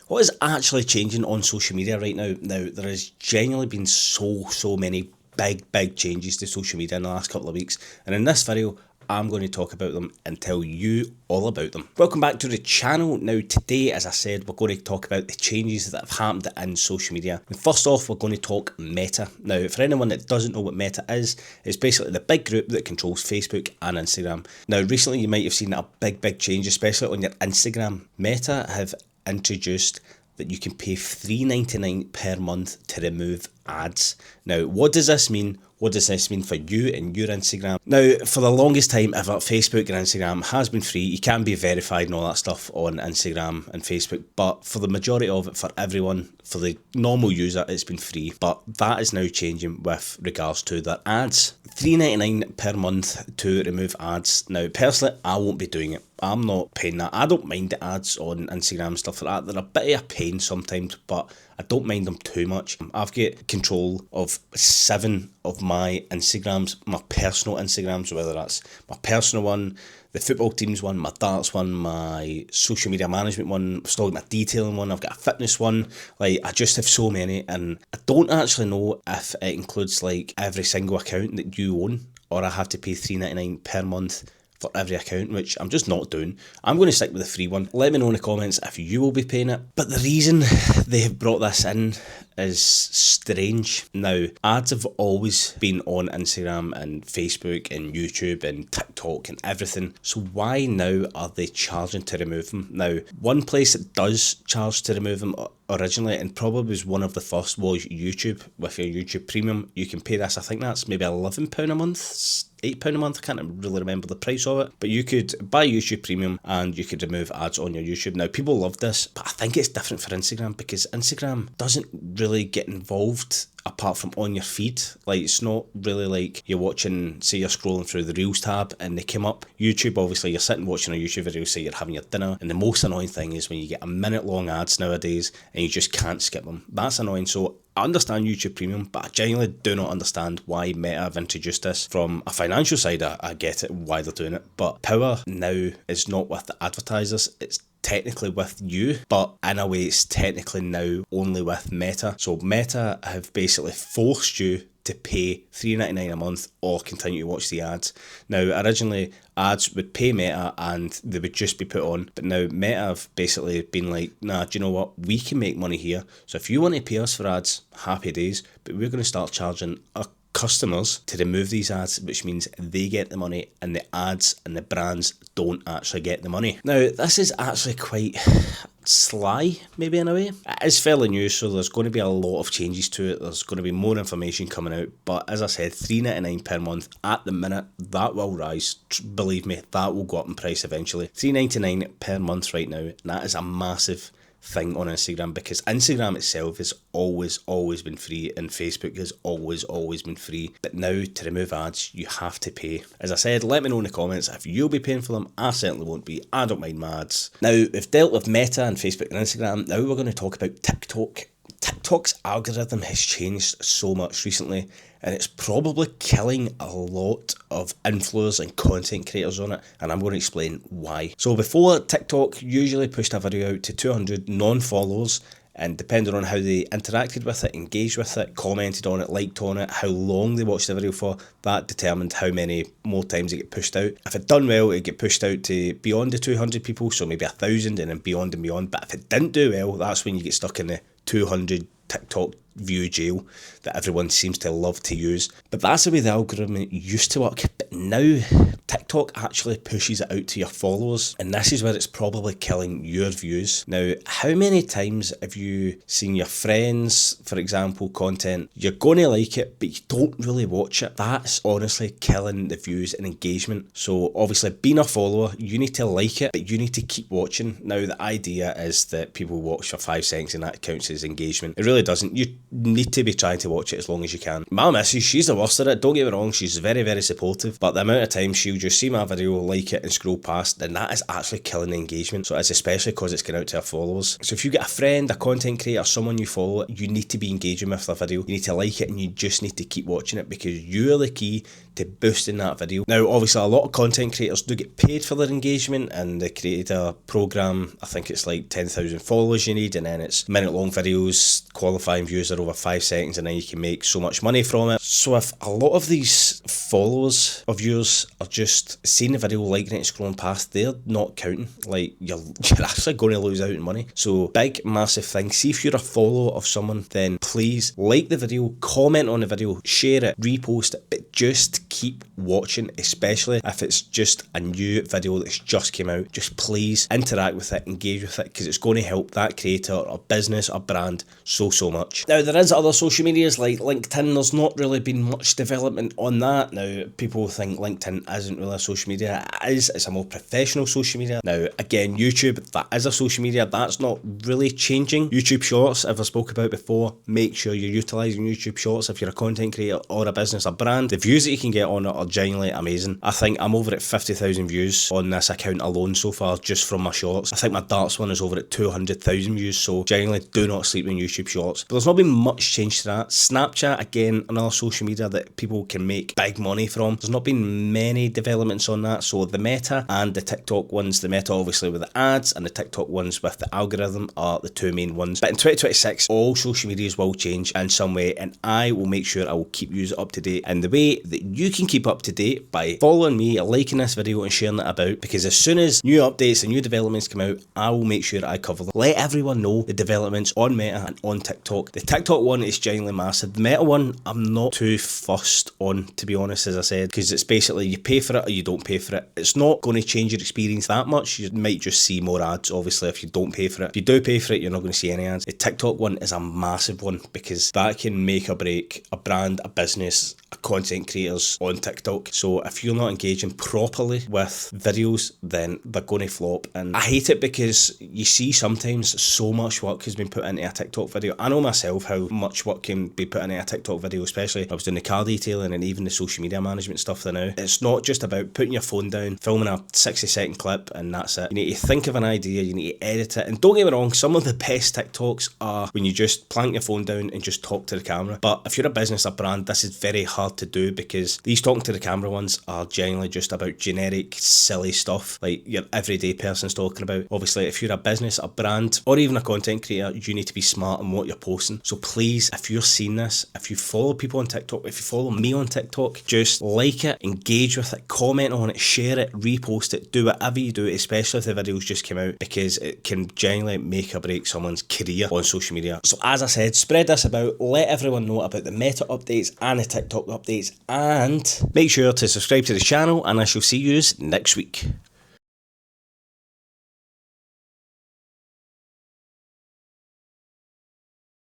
What is actually changing on social media right now? Now, there has genuinely been so many big changes to social media in the last couple of weeks, and in this video, I'm going to talk about them and tell you all about them. Welcome back to the channel. Now today, as I said, we're going to talk about the changes that have happened in social media. And first off, we're going to talk Meta. Now, for anyone that doesn't know what Meta is, it's basically the big group that controls Facebook and Instagram. Now, recently you might have seen a big change, especially on your Instagram. Meta have introduced that you can pay $3.99 per month to remove ads. Now, what does this mean? What does this mean for you and your Instagram? Now, for the longest time ever, Facebook and Instagram has been free. You can be verified and all that stuff on Instagram and Facebook, but for the majority of it, for everyone, for the normal user, it's been free. But that is now changing with regards to their ads. $3.99 per month to remove ads. Now, personally, I won't be doing it. I'm not paying that. I don't mind the ads on Instagram and stuff like that. They're a bit of a pain sometimes, but I don't mind them too much. I've got control of 7 of my Instagrams, my personal Instagrams, whether that's my personal one, the football team's one, my darts one, my social media management one, I've still got my detailing one, I've got a fitness one. Like, I just have so many, and I don't actually know if it includes like every single account that you own, or I have to pay $3.99 per month for every account, which I'm just not doing. I'm going to stick with the free one. Let me know in the comments if you will be paying it. But the reason they have brought this in is strange. Now, ads have always been on Instagram and Facebook and YouTube and TikTok and everything. So why now are they charging to remove them? Now, one place that does charge to remove them originally, and probably was one of the first, was YouTube. With your YouTube Premium, you can pay this, I think that's maybe £11 a month, £8 a month, I can't really remember the price of it, but you could buy YouTube Premium and you could remove ads on your YouTube. Now, people love this, but I think it's different for Instagram, because Instagram doesn't really get involved apart from on your feed. Like, it's not really like you're watching, say you're scrolling through the Reels tab and they come up. YouTube, obviously, you're sitting watching a YouTube video, say you're having your dinner, and the most annoying thing is when you get a minute long ads nowadays and you just can't skip them. That's annoying. So I understand YouTube Premium, but I genuinely do not understand why Meta have introduced this. From a financial side, I get it, why they're doing it, but power now is not with the advertisers, it's technically with you, but in a way it's technically now only with Meta. So Meta have basically forced you to pay $3.99 a month or continue to watch the ads. Now, originally ads would pay Meta and they would just be put on, but now Meta have basically been like, nah, do you know what, we can make money here, so if you want to pay us for ads, happy days, but we're going to start charging our customers to remove these ads, which means they get the money and the ads and the brands don't actually get the money. Now, this is actually quite sly, maybe, in a way. It is fairly new, so there's going to be a lot of changes to it. There's going to be more information coming out, but as I said, $3.99 per month at the minute. That will rise, believe me, that will go up in price eventually. $3.99 per month right now, and that is a massive thing on Instagram, because Instagram itself has always been free and Facebook has always been free, but now to remove ads you have to pay. As I said, let me know in the comments if you'll be paying for them. I certainly won't be. I don't mind my ads. Now, we've dealt with Meta and Facebook and Instagram. Now we're going to talk about TikTok. TikTok's algorithm has changed so much recently, and it's probably killing a lot of influencers and content creators on it, and I'm going to explain why. So before, TikTok usually pushed a video out to 200 non-followers, and depending on how they interacted with it, engaged with it, commented on it, liked on it, how long they watched the video for, that determined how many more times it get pushed out. If it done well, it get pushed out to beyond the 200 people, so maybe 1,000 and then beyond and beyond. But if it didn't do well, that's when you get stuck in the 200 TikTok view jail that everyone seems to love to use. But that's the way the algorithm used to work. But now TikTok actually pushes it out to your followers, and this is where it's probably killing your views. Now, how many times have you seen your friends, for example, content, you're going to like it, but you don't really watch it? That's honestly killing the views and engagement. So obviously, being a follower, you need to like it, but you need to keep watching. Now, the idea is that people watch for 5 seconds and that counts as engagement. It really doesn't. You need to be trying to watch it as long as you can. My missus, she's the worst at it, don't get me wrong, she's very supportive, but the amount of time she'll just see my video, like it and scroll past, then that is actually killing the engagement. So it's especially because it's going out to our followers. So if you get a friend, a content creator, someone you follow, you need to be engaging with their video, you need to like it, and you just need to keep watching it, because you are the key to boosting that video. Now, obviously, a lot of content creators do get paid for their engagement, and they created a program. I think it's like 10,000 followers you need, and then it's minute-long videos, qualifying views are over 5 seconds, and then you can make so much money from it. So if a lot of these followers of yours are just seeing the video, liking it, scrolling past, they're not counting. Like, you're actually going to lose out on money. So big, massive thing. See, if you're a follower of someone, then please like the video, comment on the video, share it, repost it, but just keep watching, especially if it's just a new video that's just came out. Just please interact with it, engage with it, because it's going to help that creator or business or brand so much. Now, there is other social medias like LinkedIn. There's not really been much development on that. Now, people think LinkedIn isn't really a social media. It is. It's a more professional social media. Now, again, YouTube, that is a social media. That's not really changing. YouTube Shorts, as I spoke about before, make sure you're utilising YouTube Shorts if you're a content creator or a business or brand. The views that you can get on it are genuinely amazing. I think I'm over at 50,000 views on this account alone so far, just from my shorts. I think my darts one is over at 200,000 views, so genuinely do not sleep on YouTube Shorts. But there's not been much change to that. Snapchat, again, another social media that people can make big money from. There's not been many developments on that. So the Meta and the TikTok ones, the Meta obviously with the ads, and the TikTok ones with the algorithm are the two main ones. But in 2026, all social medias will change in some way, and I will make sure I will keep you up to date. And the way that you can keep up to date by following me, liking this video and sharing it about, because as soon as new updates and new developments come out, I will make sure I cover them. Let everyone know the developments on Meta and on TikTok. The TikTok one is genuinely massive. The Meta one, I'm not too fussed on, to be honest, as I said, because it's basically you pay for it or you don't pay for it. It's not going to change your experience that much. You might just see more ads, obviously, if you don't pay for it. If you do pay for it, you're not going to see any ads. The TikTok one is a massive one, because that can make or break a brand, a business, a content creators on TikTok. So if you're not engaging properly with videos, then they're going to flop. And I hate it, because you see sometimes so much work has been put into a TikTok video. I know myself how much work can be put into a TikTok video, especially if I was doing the car detailing and even the social media management stuff there now. It's not just about putting your phone down, filming a 60-second clip, and that's it. You need to think of an idea, you need to edit it. And don't get me wrong, some of the best TikToks are when you just plank your phone down and just talk to the camera. But if you're a business or brand, this is very hard to do, because these talking to the camera ones are generally just about generic, silly stuff like your everyday person's talking about. Obviously, if you're a business, a brand, or even a content creator, you need to be smart on what you're posting. So please, if you're seeing this, if you follow people on TikTok, if you follow me on TikTok, just like it, engage with it, comment on it, share it, repost it, do whatever you do, especially if the videos just came out, because it can genuinely make or break someone's career on social media. So as I said, spread this about, let everyone know about the Meta updates and the TikTok updates, and make sure to subscribe to the channel, and I shall see you next week.